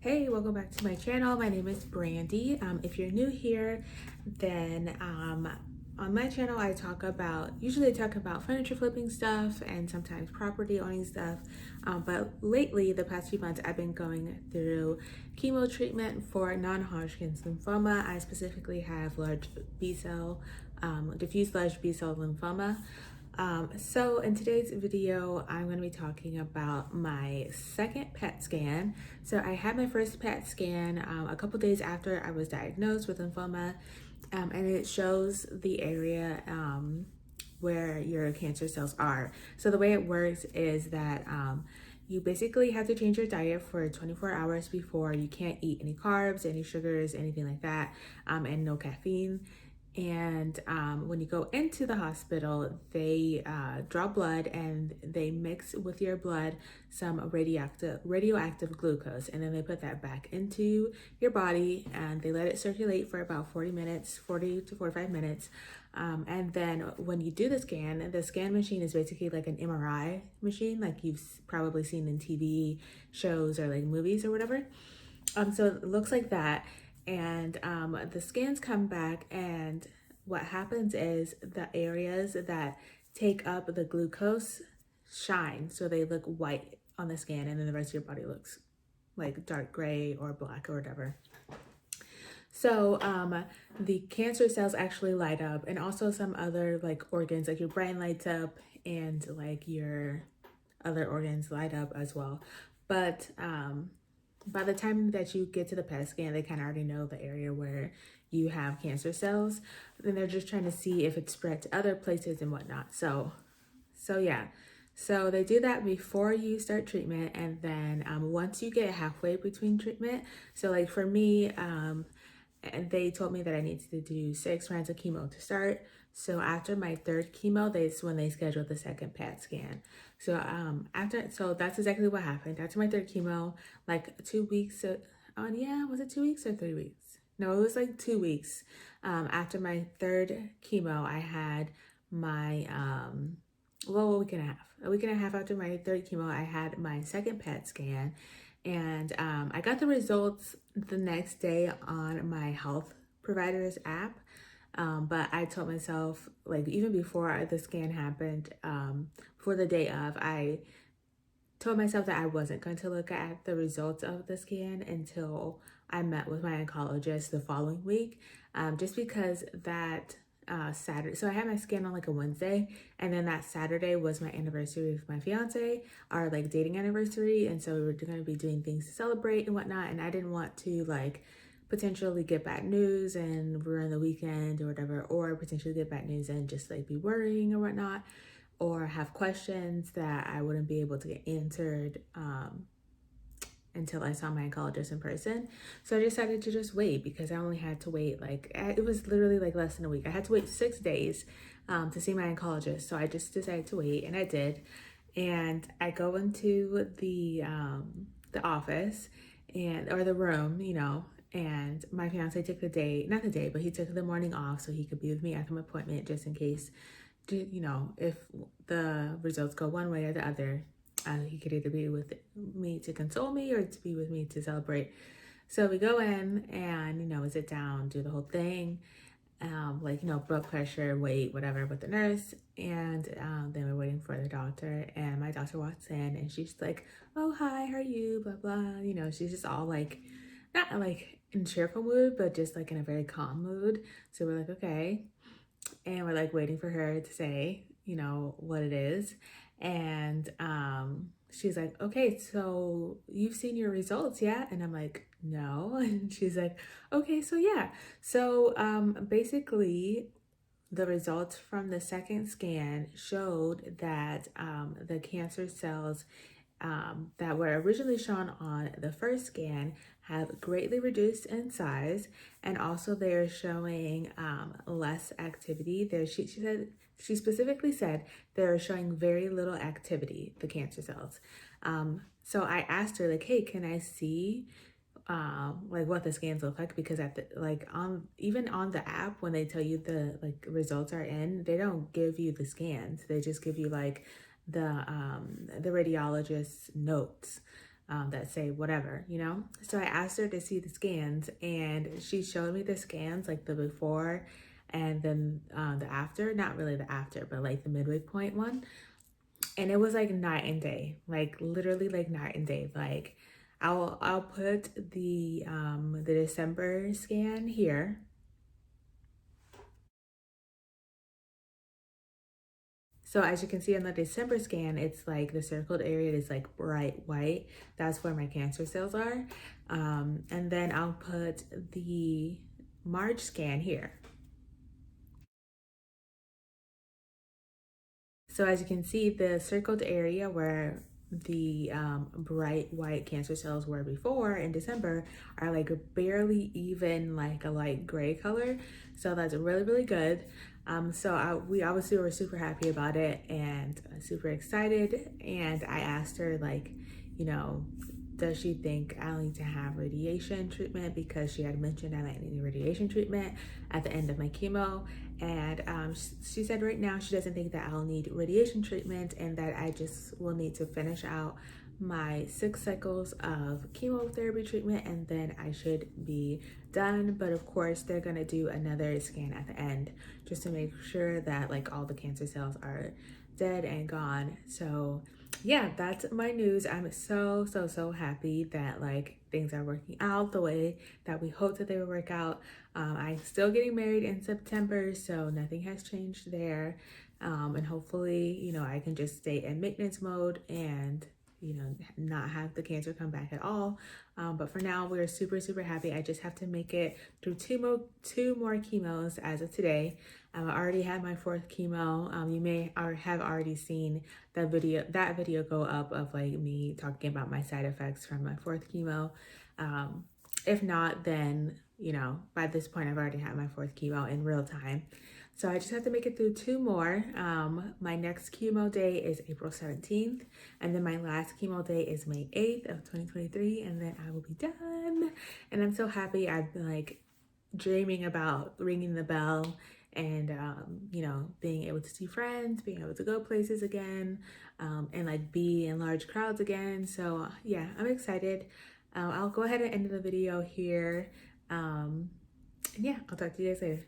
Hey, welcome back to my channel. My name is Brandi. If you're new here, then on my channel I usually talk about furniture flipping stuff and sometimes property owning stuff. But lately, the past few months, I've been going through chemo treatment for non-Hodgkin's lymphoma. I specifically have diffuse large B-cell lymphoma. So in today's video, I'm going to be talking about my second PET scan. So I had my first PET scan a couple days after I was diagnosed with lymphoma, and it shows the area where your cancer cells are. So the way it works is that you basically have to change your diet for 24 hours before. You can't eat any carbs, any sugars, anything like that, and no caffeine. And when you go into the hospital, they draw blood and they mix with your blood some radioactive glucose, and then they put that back into your body and they let it circulate for about 40 to 45 minutes. And then when you do the scan machine is basically like an MRI machine, like you've probably seen in TV shows or like movies or whatever. So it looks like that. And the scans come back, and what happens is the areas that take up the glucose shine, so they look white on the scan, and then the rest of your body looks like dark gray or black or whatever. So the cancer cells actually light up, and also some other like organs, like your brain lights up, and like your other organs light up as well. But by the time that you get to the PET scan, they kind of already know the area where you have cancer cells. Then they're just trying to see if it's spread to other places and whatnot. So yeah. So they do that before you start treatment, and then once you get halfway between treatment, so like for me, and they told me that I needed to do 6 rounds of chemo to start. So after my third chemo, that's when they scheduled the second PET scan. So so that's exactly what happened. After my third chemo, like 2 weeks, was it 2 weeks or 3 weeks? No, it was like 2 weeks. After my third chemo, I had my, a week and a half. A week and a half after my third chemo, I had my second PET scan. And I got the results the next day on my health provider's app. But I told myself, like, even before the scan happened, before the day of, I told myself that I wasn't going to look at the results of the scan until I met with my oncologist the following week, just because that Saturday, so I had my scan on like a Wednesday, and then that Saturday was my anniversary with my fiance, our like dating anniversary, and so we were going to be doing things to celebrate and whatnot, and I didn't want to like potentially get bad news and ruin the weekend or whatever, or potentially get bad news and just like be worrying or whatnot, or have questions that I wouldn't be able to get answered until I saw my oncologist in person. So I decided to just wait, because I only had to wait it was literally like less than a week. I had to wait 6 days to see my oncologist. So I just decided to wait, and I did. And I go into the office or the room, and my fiance took but he took the morning off so he could be with me after my appointment, just in case, if the results go one way or the other. He could either be with me to console me or to be with me to celebrate. So we go in and, we sit down, do the whole thing, blood pressure, weight, whatever, with the nurse. And then we're waiting for the doctor, and my doctor walks in and she's like, "Oh, hi, how are you? Blah, blah." She's just all like, not like in cheerful mood, but just like in a very calm mood. So we're like, okay. And we're like waiting for her to say, what it is. And she's like, "Okay, so you've seen your results, yeah?" And I'm like, "No." And she's like, "Okay, so yeah. So basically, the results from the second scan showed that the cancer cells that were originally shown on the first scan have greatly reduced in size, and also they're showing less activity. She specifically said they're showing very little activity, the cancer cells. So I asked her, like, "Hey, can I see like what the scans look like?" Because even on the app, when they tell you the like results are in, they don't give you the scans. They just give you like the radiologist's notes. that say whatever, you know? So I asked her to see the scans, and she showed me the scans, like the before and then the after, not really the after, but like the midway point one. And it was like night and day, like literally like night and day. Like I'll put the December scan here. So as you can see on the December scan, it's like the circled area is like bright white. That's where my cancer cells are. And then I'll put the March scan here. So as you can see, the circled area where the bright white cancer cells were before in December are like barely even like a light gray color. So that's really, really good. We obviously were super happy about it and super excited. And I asked her like, you know, does she think I'll need to have radiation treatment, because she had mentioned I might need radiation treatment at the end of my chemo. And she said right now she doesn't think that I'll need radiation treatment, and that I just will need to finish out my 6 cycles of chemotherapy treatment, and then I should be done. But of course they're gonna do another scan at the end just to make sure that like all the cancer cells are dead and gone. So yeah, that's my news. I'm so happy that like things are working out the way that we hoped that they would work out. I'm still getting married in September, so nothing has changed there. And hopefully, you know, I can just stay in maintenance mode and, you know, not have the cancer come back at all. But for now, we're super happy. I just have to make it through two more chemos as of today. I already had my 4th chemo. You may have already seen that video go up of like me talking about my side effects from my 4th chemo. If not, then, you know, by this point I've already had my 4th chemo in real time. So I just have to make it through 2 more. My next chemo day is April 17th, and then my last chemo day is May 8th of 2023, and then I will be done. And I'm so happy. I've been like dreaming about ringing the bell and you know, being able to see friends, being able to go places again, and like be in large crowds again. So yeah, I'm excited. I'll go ahead and end the video here. And yeah, I'll talk to you guys later.